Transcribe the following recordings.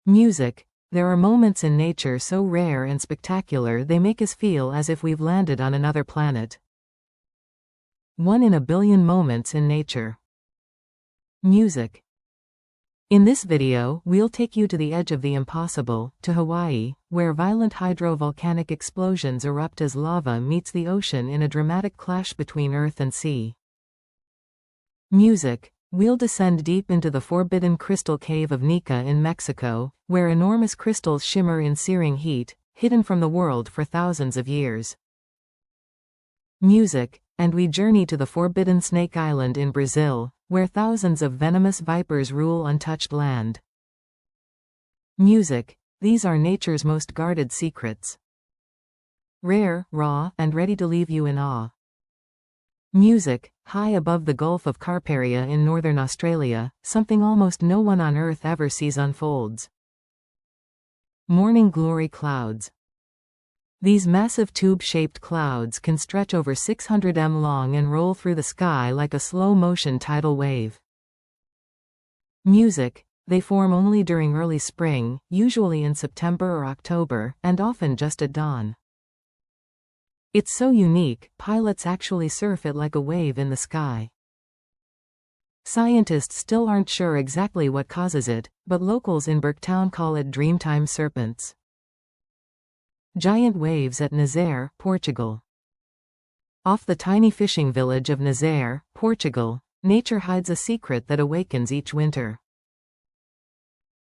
Music. There are moments in nature so rare and spectacular they make us feel as if we've landed on another planet. 1 in a billion moments in nature. Music. In this video, we'll take you to the edge of the impossible, to Hawaii, where violent hydrovolcanic explosions erupt as lava meets the ocean in a dramatic clash between earth and sea. Music. We'll descend deep into the forbidden crystal cave of Nika in Mexico, where enormous crystals shimmer in searing heat, hidden from the world for thousands of years. Music. And we journey to the forbidden Snake Island in Brazil, where thousands of venomous vipers rule untouched land. Music. These are nature's most guarded secrets. Rare, raw, and ready to leave you in awe. Music. High above the Gulf of Carparia in northern Australia, something almost no one on Earth ever sees unfolds. Morning glory clouds. These massive tube-shaped clouds can stretch over 600 m long and roll through the sky like a slow-motion tidal wave. Music. They form only during early spring, usually in September or October, and often just at dawn. It's so unique, pilots actually surf it like a wave in the sky. Scientists still aren't sure exactly what causes it, but locals in Burketown call it Dreamtime serpents. Giant waves at Nazaré, Portugal. Off the tiny fishing village of Nazaré, Portugal, nature hides a secret that awakens each winter.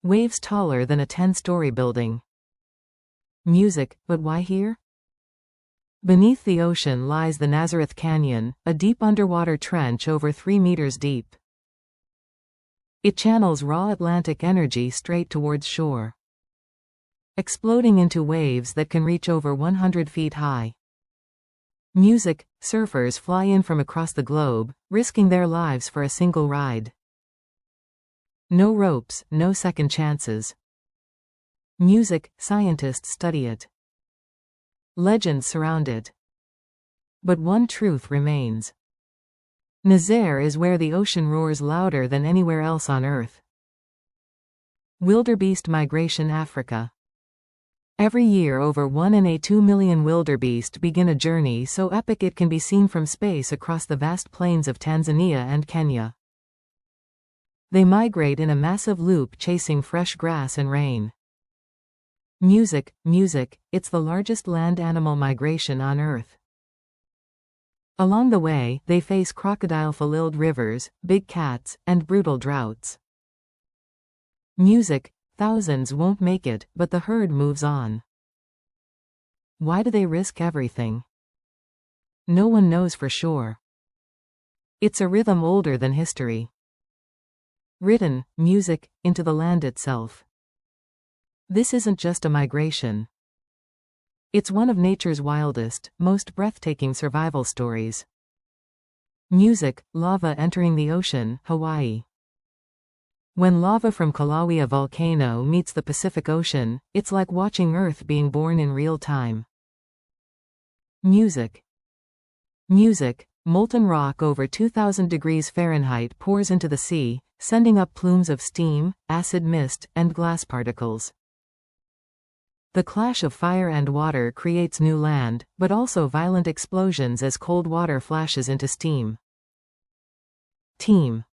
Waves taller than a 10-story building. Music, but why here? Beneath the ocean lies the Nazareth Canyon, a deep underwater trench over 3 meters deep. It channels raw Atlantic energy straight towards shore, exploding into waves that can reach over 100 feet high. Music. Surfers fly in from across the globe, risking their lives for a single ride. No ropes, no second chances. Music. Scientists study it. Legends surround it. But one truth remains. Nazaré is where the ocean roars louder than anywhere else on Earth. Wildebeest migration, Africa. Every year over 1 in a 2 million wildebeest begin a journey so epic it can be seen from space across the vast plains of Tanzania and Kenya. They migrate in a massive loop chasing fresh grass and rain. Music. It's the largest land animal migration on Earth. Along the way, they face crocodile-filled rivers, big cats, and brutal droughts. Music. Thousands won't make it, but the herd moves on. Why do they risk everything? No one knows for sure. It's a rhythm older than history. Written, music, into the land itself. This isn't just a migration. It's one of nature's wildest, most breathtaking survival stories. Music. Lava entering the ocean, Hawaii. When lava from Kilauea volcano meets the Pacific Ocean, it's like watching Earth being born in real time. Music. Molten rock over 2,000 degrees Fahrenheit pours into the sea, sending up plumes of steam, acid mist, and glass particles. The clash of fire and water creates new land, but also violent explosions as cold water flashes into steam. Team.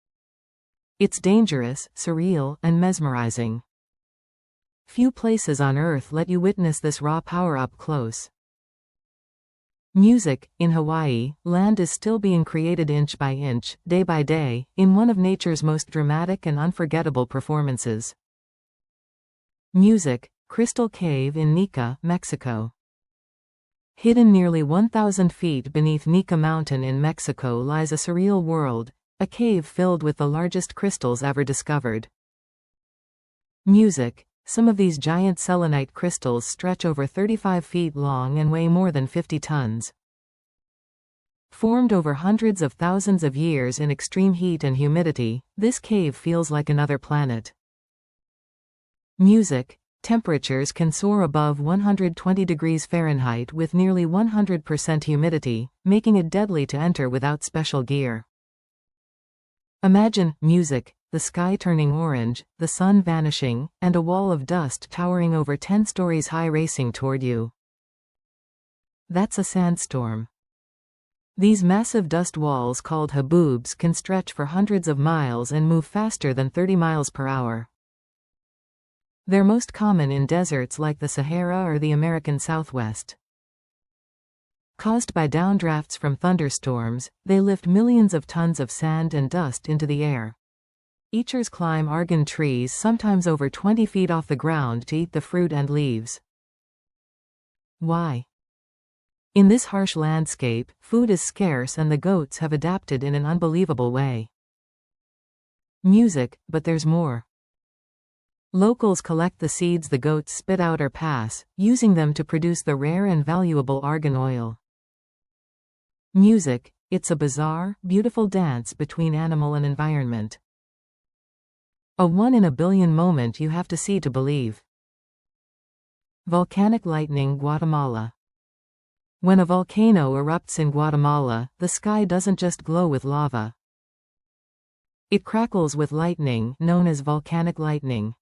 It's dangerous, surreal, and mesmerizing. Few places on Earth let you witness this raw power up close. Music. In Hawaii, land is still being created inch by inch, day by day, in one of nature's most dramatic and unforgettable performances. Music. Crystal Cave in Nika, Mexico. Hidden nearly 1,000 feet beneath Nika Mountain in Mexico lies a surreal world, a cave filled with the largest crystals ever discovered. Music. Some of these giant selenite crystals stretch over 35 feet long and weigh more than 50 tons. Formed over hundreds of thousands of years in extreme heat and humidity, this cave feels like another planet. Music. Temperatures can soar above 120 degrees Fahrenheit with nearly 100% humidity, making it deadly to enter without special gear. Imagine, music, the sky turning orange, the sun vanishing, and a wall of dust towering over 10 stories high racing toward you. That's a sandstorm. These massive dust walls called haboobs can stretch for hundreds of miles and move faster than 30 miles per hour. They're most common in deserts like the Sahara or the American Southwest. Caused by downdrafts from thunderstorms, they lift millions of tons of sand and dust into the air. Eachers climb argan trees sometimes over 20 feet off the ground to eat the fruit and leaves. Why? In this harsh landscape, food is scarce and the goats have adapted in an unbelievable way. Music, but there's more. Locals collect the seeds the goats spit out or pass, using them to produce the rare and valuable argan oil. Music, it's a bizarre, beautiful dance between animal and environment. A one-in-a-billion moment you have to see to believe. Volcanic lightning, Guatemala. When a volcano erupts in Guatemala, the sky doesn't just glow with lava. It crackles with lightning, known as volcanic lightning.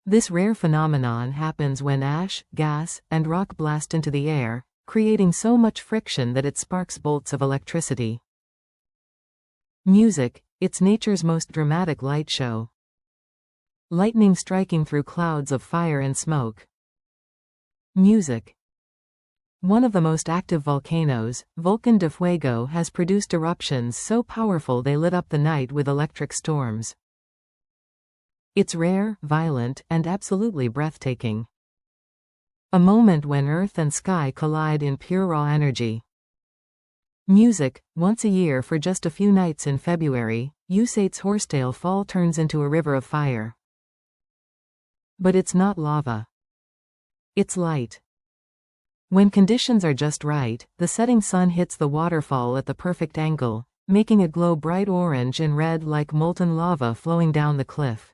This rare phenomenon happens when ash, gas, and rock blast into the air, creating so much friction that it sparks bolts of electricity. Music, it's nature's most dramatic light show. Lightning striking through clouds of fire and smoke. Music. One of the most active volcanoes, Volcán de Fuego, has produced eruptions so powerful they lit up the night with electric storms. It's rare, violent, and absolutely breathtaking. A moment when earth and sky collide in pure raw energy. Music, once a year for just a few nights in February, Usate's Horsetail Fall turns into a river of fire. But it's not lava. It's light. When conditions are just right, the setting sun hits the waterfall at the perfect angle, making it glow bright orange and red like molten lava flowing down the cliff.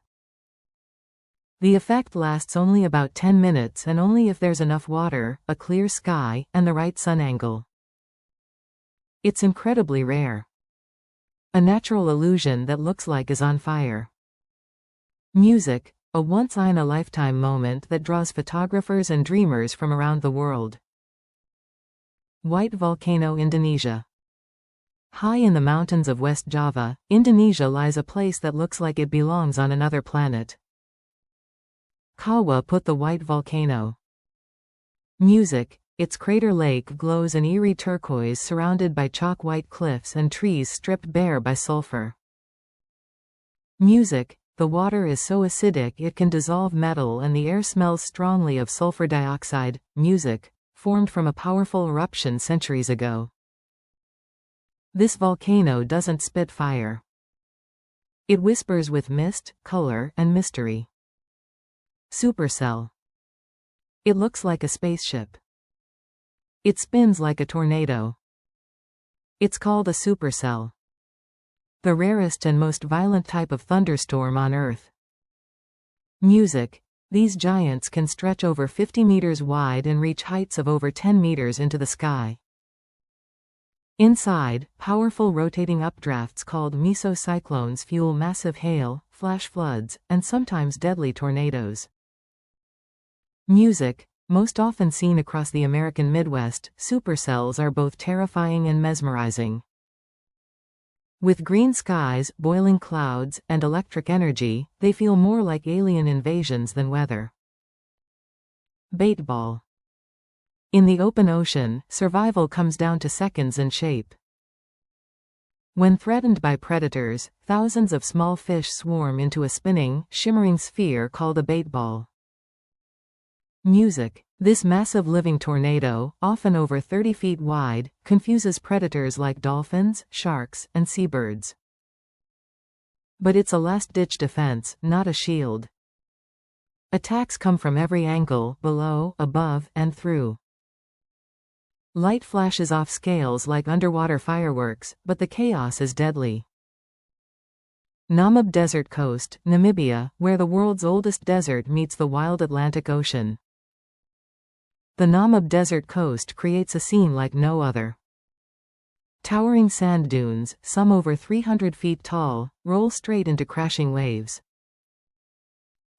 The effect lasts only about 10 minutes and only if there's enough water, a clear sky, and the right sun angle. It's incredibly rare. A natural illusion that looks like is on fire. Music, a once-in-a-lifetime moment that draws photographers and dreamers from around the world. White Volcano, Indonesia. High in the mountains of West Java, Indonesia lies a place that looks like it belongs on another planet. Kawa Put, the White Volcano. Music, its crater lake glows an eerie turquoise surrounded by chalk-white cliffs and trees stripped bare by sulfur. Music, the water is so acidic it can dissolve metal and the air smells strongly of sulfur dioxide. Music, formed from a powerful eruption centuries ago. This volcano doesn't spit fire. It whispers with mist, color, and mystery. Supercell. It looks like a spaceship. It spins like a tornado. It's called a supercell. The rarest and most violent type of thunderstorm on Earth. Music. These giants can stretch over 50 meters wide and reach heights of over 10 meters into the sky. Inside, powerful rotating updrafts called mesocyclones fuel massive hail, flash floods, and sometimes deadly tornadoes. Music, most often seen across the American Midwest, supercells are both terrifying and mesmerizing. With green skies, boiling clouds, and electric energy, they feel more like alien invasions than weather. Baitball. In the open ocean, survival comes down to seconds and shape. When threatened by predators, thousands of small fish swarm into a spinning, shimmering sphere called a baitball. Music. This massive living tornado, often over 30 feet wide, confuses predators like dolphins, sharks, and seabirds. But it's a last-ditch defense, not a shield. Attacks come from every angle, below, above, and through. Light flashes off scales like underwater fireworks, but the chaos is deadly. Namib Desert Coast, Namibia, where the world's oldest desert meets the wild Atlantic Ocean. The Namib Desert Coast creates a scene like no other. Towering sand dunes, some over 300 feet tall, roll straight into crashing waves.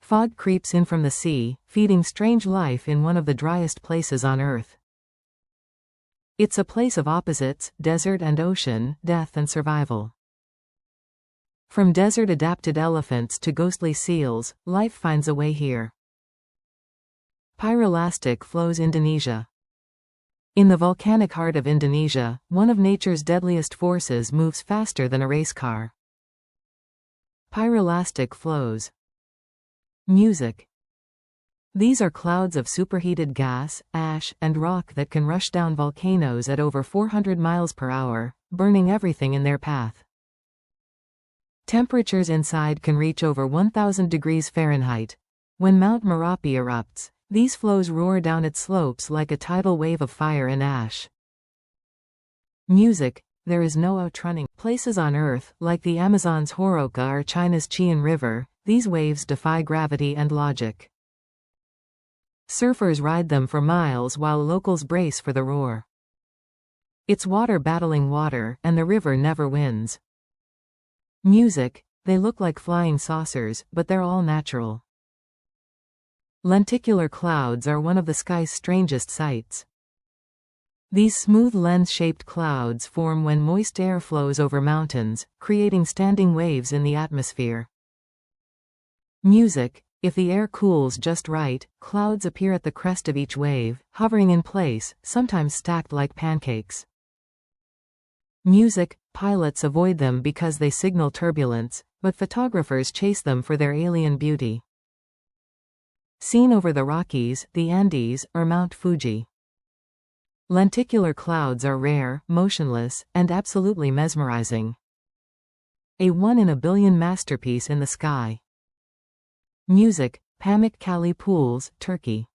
Fog creeps in from the sea, feeding strange life in one of the driest places on Earth. It's a place of opposites, desert and ocean, death and survival. From desert-adapted elephants to ghostly seals, life finds a way here. Pyrolastic flows Indonesia. In the volcanic heart of Indonesia, one of nature's deadliest forces moves faster than a race car. Pyrolastic flows. Music. These are clouds of superheated gas, ash, and rock that can rush down volcanoes at over 400 miles per hour, burning everything in their path. Temperatures inside can reach over 1,000 degrees Fahrenheit. When Mount Merapi erupts, these flows roar down its slopes like a tidal wave of fire and ash. Music. There is no outrunning. Places on Earth, like the Amazon's Horoka or China's Qian River, these waves defy gravity and logic. Surfers ride them for miles while locals brace for the roar. It's water battling water, and the river never wins. Music. They look like flying saucers, but they're all natural. Lenticular clouds are one of the sky's strangest sights. These smooth lens-shaped clouds form when moist air flows over mountains, creating standing waves in the atmosphere. Music. If the air cools just right, clouds appear at the crest of each wave, hovering in place, sometimes stacked like pancakes. Music. Pilots avoid them because they signal turbulence, but photographers chase them for their alien beauty. Seen over the Rockies, the Andes, or Mount Fuji. Lenticular clouds are rare, motionless, and absolutely mesmerizing. A one-in-a-billion masterpiece in the sky. Music. Pamukkale Pools, Turkey.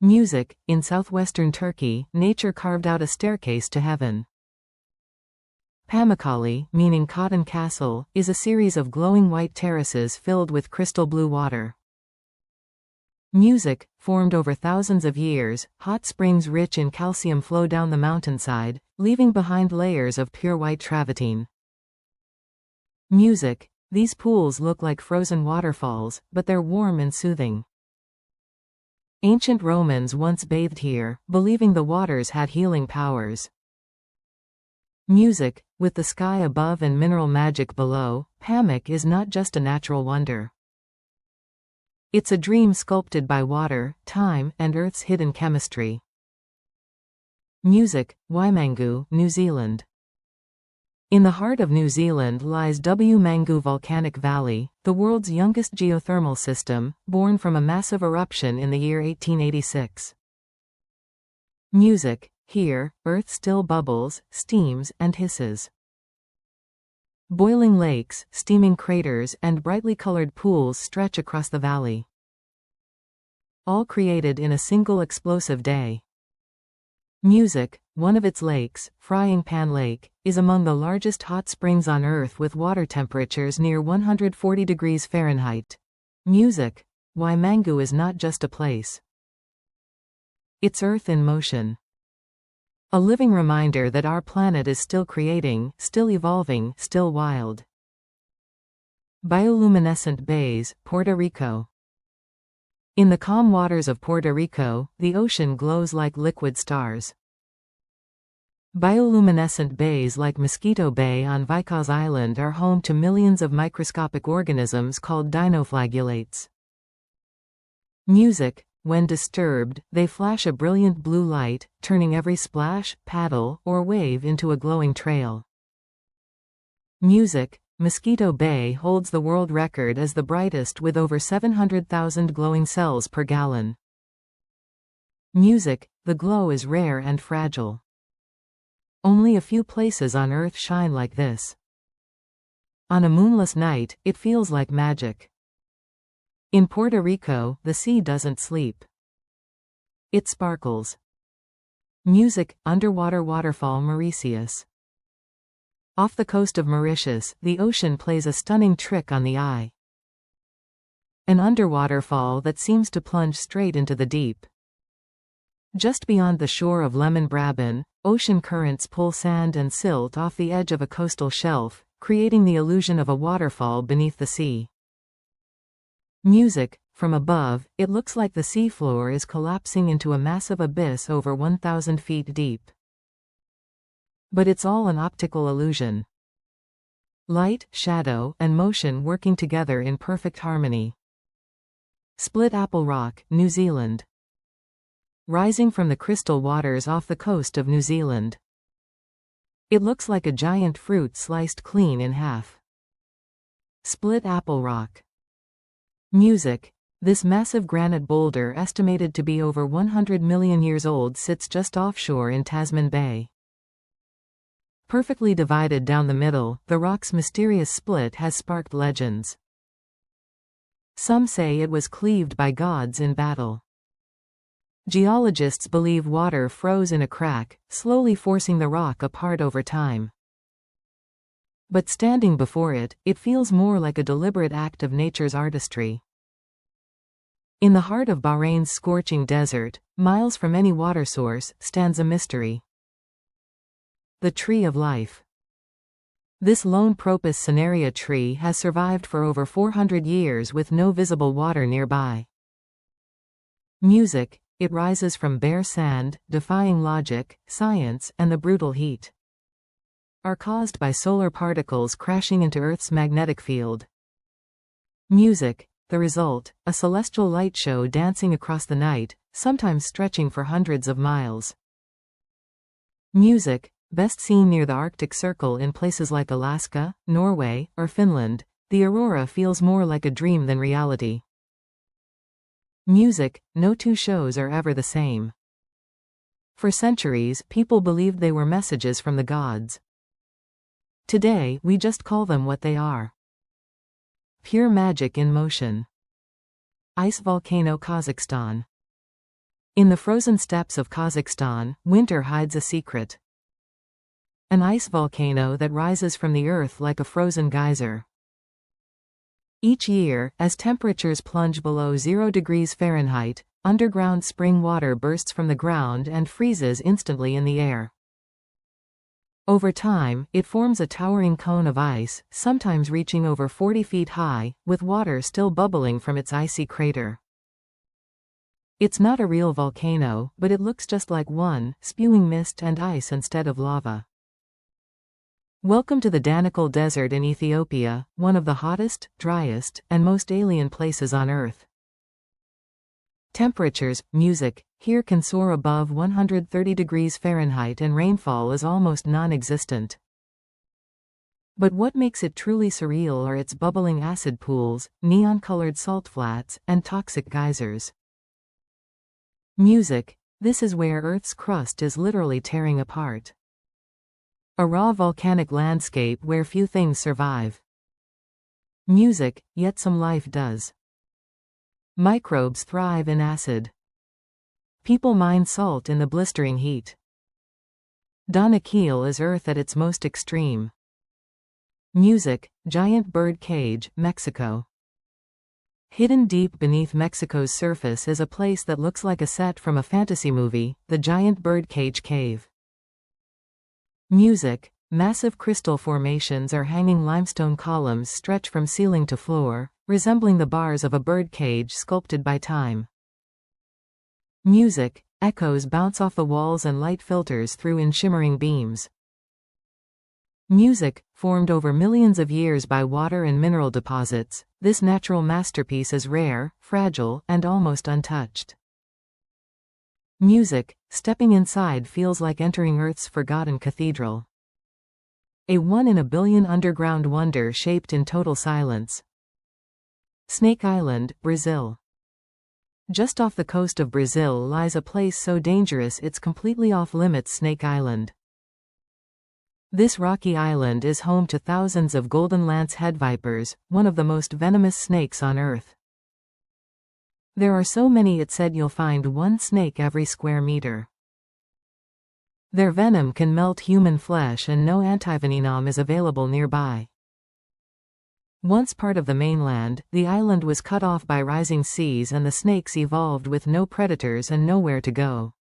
Music. In southwestern Turkey, nature carved out a staircase to heaven. Pamukkale, meaning cotton castle, is a series of glowing white terraces filled with crystal blue water. Music. Formed over thousands of years, hot springs rich in calcium flow down the mountainside, leaving behind layers of pure white travertine. Music. These pools look like frozen waterfalls, but they're warm and soothing. Ancient Romans once bathed here, believing the waters had healing powers. Music. With the sky above and mineral magic below, Pamuk is not just a natural wonder. It's a dream sculpted by water, time, and Earth's hidden chemistry. Music. Waimangu, New Zealand. In the heart of New Zealand lies Waimangu Volcanic Valley, the world's youngest geothermal system, born from a massive eruption in the year 1886. Music. Here, Earth still bubbles, steams, and hisses. Boiling lakes, steaming craters, and brightly colored pools stretch across the valley. All created in a single explosive day. Music. One of its lakes, Frying Pan Lake, is among the largest hot springs on Earth with water temperatures near 140 degrees Fahrenheit. Music. Waimangu is not just a place. It's Earth in motion. A living reminder that our planet is still creating, still evolving, still wild. Bioluminescent bays, Puerto Rico. In the calm waters of Puerto Rico, the ocean glows like liquid stars. Bioluminescent bays like Mosquito Bay on Vicaz Island are home to millions of microscopic organisms called dinoflagellates. Music. When disturbed, they flash a brilliant blue light, turning every splash, paddle, or wave into a glowing trail. Music. Mosquito Bay holds the world record as the brightest with over 700,000 glowing cells per gallon. Music. The glow is rare and fragile. Only a few places on Earth shine like this. On a moonless night, it feels like magic. In Puerto Rico, the sea doesn't sleep. It sparkles. Music. Underwater waterfall Mauritius. Off the coast of Mauritius, the ocean plays a stunning trick on the eye. An underwater fall that seems to plunge straight into the deep. Just beyond the shore of Lemon Brabant, ocean currents pull sand and silt off the edge of a coastal shelf, creating the illusion of a waterfall beneath the sea. Music. From above, it looks like the seafloor is collapsing into a massive abyss over 1,000 feet deep. But it's all an optical illusion. Light, shadow, and motion working together in perfect harmony. Split Apple Rock, New Zealand. Rising from the crystal waters off the coast of New Zealand. It looks like a giant fruit sliced clean in half. Split Apple Rock. Music. This massive granite boulder, estimated to be over 100 million years old, sits just offshore in Tasman Bay. Perfectly divided down the middle, the rock's mysterious split has sparked legends. Some say it was cleaved by gods in battle. Geologists believe water froze in a crack, slowly forcing the rock apart over time. But standing before it, it feels more like a deliberate act of nature's artistry. In the heart of Bahrain's scorching desert, miles from any water source, stands a mystery. The Tree of Life. This lone Propus cinerea tree has survived for over 400 years with no visible water nearby. Music. It rises from bare sand, defying logic, science, and the brutal heat. Are caused by solar particles crashing into Earth's magnetic field. Music. The result, a celestial light show dancing across the night, sometimes stretching for hundreds of miles. Music. Best seen near the Arctic Circle in places like Alaska, Norway, or Finland, the aurora feels more like a dream than reality. Music. No two shows are ever the same. For centuries, people believed they were messages from the gods. Today, we just call them what they are. Pure magic in motion. Ice volcano, Kazakhstan. In the frozen steppes of Kazakhstan, winter hides a secret. An ice volcano that rises from the earth like a frozen geyser. Each year, as temperatures plunge below 0 degrees Fahrenheit, underground spring water bursts from the ground and freezes instantly in the air. Over time, it forms a towering cone of ice, sometimes reaching over 40 feet high, with water still bubbling from its icy crater. It's not a real volcano, but it looks just like one, spewing mist and ice instead of lava. Welcome to the Danakil Desert in Ethiopia, one of the hottest, driest, and most alien places on Earth. Temperatures. Music. Here can soar above 130 degrees Fahrenheit and rainfall is almost non-existent. But what makes it truly surreal are its bubbling acid pools, neon-colored salt flats, and toxic geysers. Music. This is where Earth's crust is literally tearing apart. A raw volcanic landscape where few things survive. Music. Yet some life does. Microbes thrive in acid. People mine salt in the blistering heat. Danakil is Earth at its most extreme. Music. Giant bird cage, Mexico. Hidden deep beneath Mexico's surface is a place that looks like a set from a fantasy movie, the Giant Birdcage Cave. Music. Massive crystal formations or hanging limestone columns stretch from ceiling to floor, resembling the bars of a birdcage sculpted by time. Music. Echoes bounce off the walls and light filters through in shimmering beams. Music. Formed over millions of years by water and mineral deposits, this natural masterpiece is rare, fragile, and almost untouched. Music. Stepping inside feels like entering Earth's forgotten cathedral. A one-in-a-billion underground wonder shaped in total silence. Snake Island, Brazil. Just off the coast of Brazil lies a place so dangerous it's completely off-limits, Snake Island. This rocky island is home to thousands of golden lance headvipers, one of the most venomous snakes on Earth. There are so many it's said you'll find one snake every square meter. Their venom can melt human flesh and no antivenom is available nearby. Once part of the mainland, the island was cut off by rising seas and the snakes evolved with no predators and nowhere to go.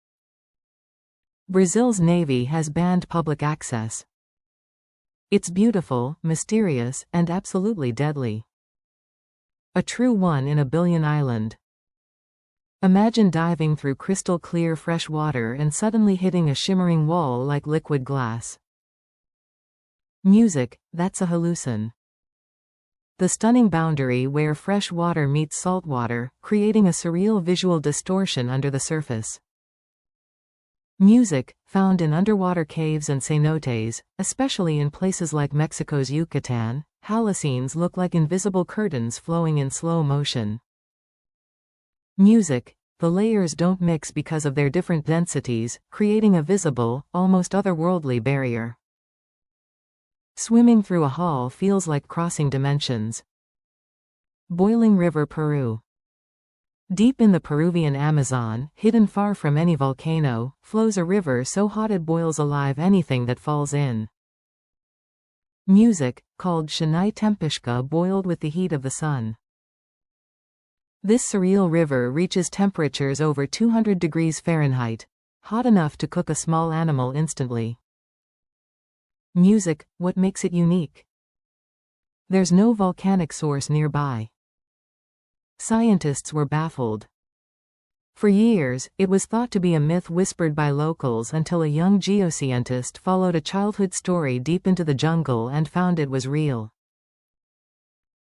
Brazil's navy has banned public access. It's beautiful, mysterious, and absolutely deadly. A true one-in-a-billion island. Imagine diving through crystal clear fresh water and suddenly hitting a shimmering wall like liquid glass. Music, that's a hallucin. The stunning boundary where fresh water meets salt water, creating a surreal visual distortion under the surface. Music, found in underwater caves and cenotes, especially in places like Mexico's Yucatan, hallucines look like invisible curtains flowing in slow motion. Music, the layers don't mix because of their different densities, creating a visible, almost otherworldly barrier. Swimming through a hall feels like crossing dimensions. Boiling River, Peru. Deep in the Peruvian Amazon, hidden far from any volcano, flows a river so hot it boils alive anything that falls in. Music, called Shanai Tempishka, boiled with the heat of the sun. This surreal river reaches temperatures over 200 degrees Fahrenheit, hot enough to cook a small animal instantly. Music, what makes it unique? There's no volcanic source nearby. Scientists were baffled. For years, it was thought to be a myth whispered by locals until a young geoscientist followed a childhood story deep into the jungle and found it was real.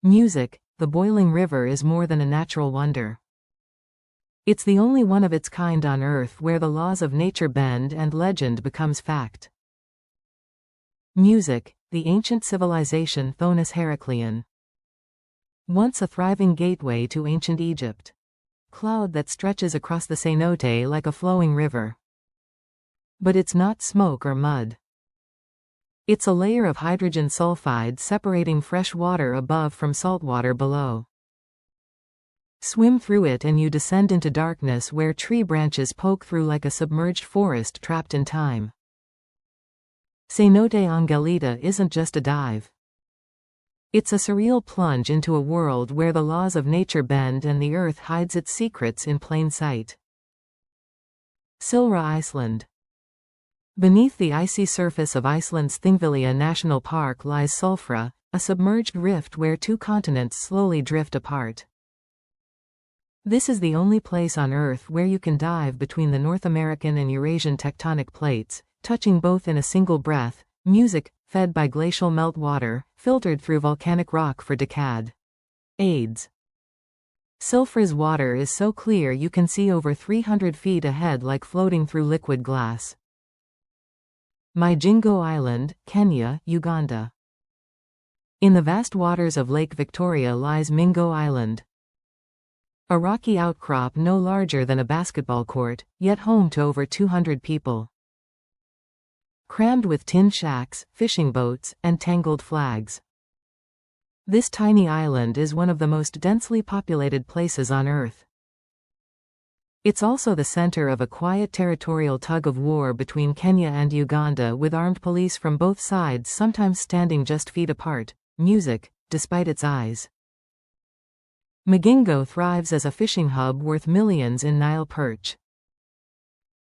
Music, the boiling river is more than a natural wonder. It's the only one of its kind on Earth where the laws of nature bend and legend becomes fact. Music, the ancient civilization Thonis Heraclean. Once a thriving gateway to ancient Egypt. Cloud that stretches across the cenote like a flowing river. But it's not smoke or mud. It's a layer of hydrogen sulfide separating fresh water above from salt water below. Swim through it and you descend into darkness where tree branches poke through like a submerged forest trapped in time. Cenote Angelita isn't just a dive. It's a surreal plunge into a world where the laws of nature bend and the earth hides its secrets in plain sight. Silra, Iceland. Beneath the icy surface of Iceland's Thingvellir National Park lies Sulfra, a submerged rift where two continents slowly drift apart. This is the only place on Earth where you can dive between the North American and Eurasian tectonic plates, touching both in a single breath. Music, fed by glacial meltwater, filtered through volcanic rock for decades. Sulfra's water is so clear you can see over 300 feet ahead like floating through liquid glass. Mijingo Island, Kenya, Uganda. In the vast waters of Lake Victoria lies Mingo Island. A rocky outcrop no larger than a basketball court, yet home to over 200 people. Crammed with tin shacks, fishing boats, and tangled flags. This tiny island is one of the most densely populated places on Earth. It's also the center of a quiet territorial tug-of-war between Kenya and Uganda, with armed police from both sides sometimes standing just feet apart. Music, despite its eyes. Migingo thrives as a fishing hub worth millions in Nile perch.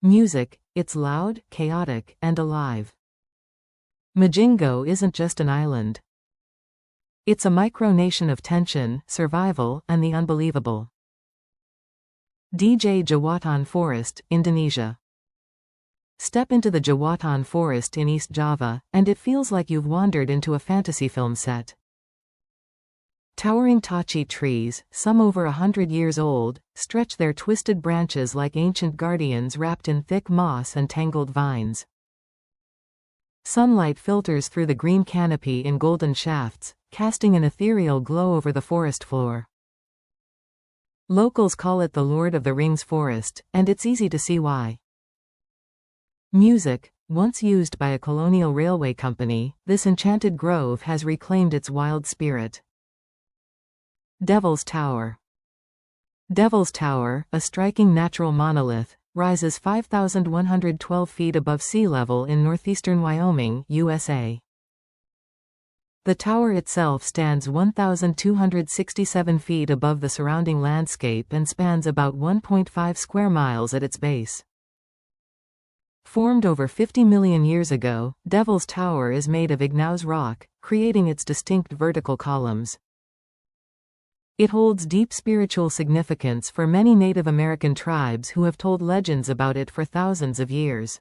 Music, it's loud, chaotic, and alive. Mijingo isn't just an island. It's a micronation of tension, survival, and the unbelievable. DJ Jawatan Forest, Indonesia. Step into the Jawatan Forest in East Java, and it feels like you've wandered into a fantasy film set. Towering tachi trees, some over 100 years old, stretch their twisted branches like ancient guardians wrapped in thick moss and tangled vines. Sunlight filters through the green canopy in golden shafts, casting an ethereal glow over the forest floor. Locals call it the Lord of the Rings forest, and it's easy to see why. Music, once used by a colonial railway company, this enchanted grove has reclaimed its wild spirit. Devil's Tower. Devil's Tower, a striking natural monolith, rises 5,112 feet above sea level in northeastern Wyoming, USA. The tower itself stands 1,267 feet above the surrounding landscape and spans about 1.5 square miles at its base. Formed over 50 million years ago, Devil's Tower is made of igneous rock, creating its distinct vertical columns. It holds deep spiritual significance for many Native American tribes who have told legends about it for thousands of years.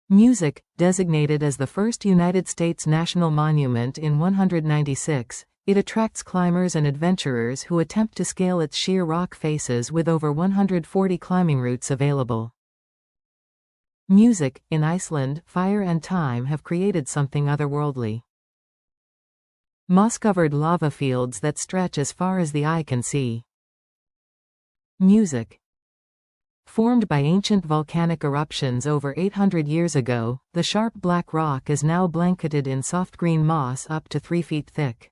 Music, designated as the first United States national monument in 196, it attracts climbers and adventurers who attempt to scale its sheer rock faces with over 140 climbing routes available. Music, in Iceland, fire and time have created something otherworldly. Moss-covered lava fields that stretch as far as the eye can see. Music. Formed by ancient volcanic eruptions over 800 years ago, the sharp black rock is now blanketed in soft green moss up to 3 feet thick.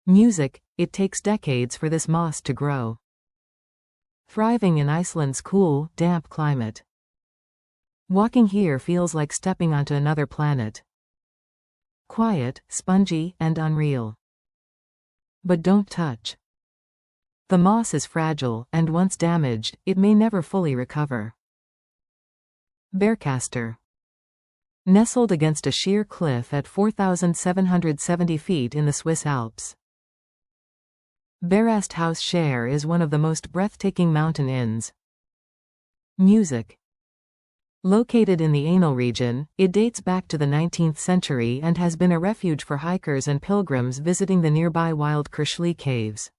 Music, it takes decades for this moss to grow. Thriving in Iceland's cool, damp climate. Walking here feels like stepping onto another planet. Quiet, spongy, and unreal. But don't touch. The moss is fragile, and once damaged, it may never fully recover. Bearcaster. Nestled against a sheer cliff at 4,770 feet in the Swiss Alps. Rarest House Share is one of the most breathtaking mountain inns. Music. Located in the Anal region, it dates back to the 19th century and has been a refuge for hikers and pilgrims visiting the nearby Wild Kirchli caves.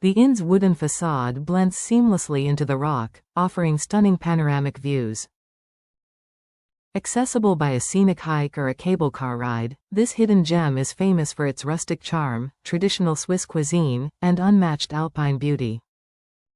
The inn's wooden facade blends seamlessly into the rock, offering stunning panoramic views. Accessible by a scenic hike or a cable car ride, this hidden gem is famous for its rustic charm, traditional Swiss cuisine, and unmatched alpine beauty.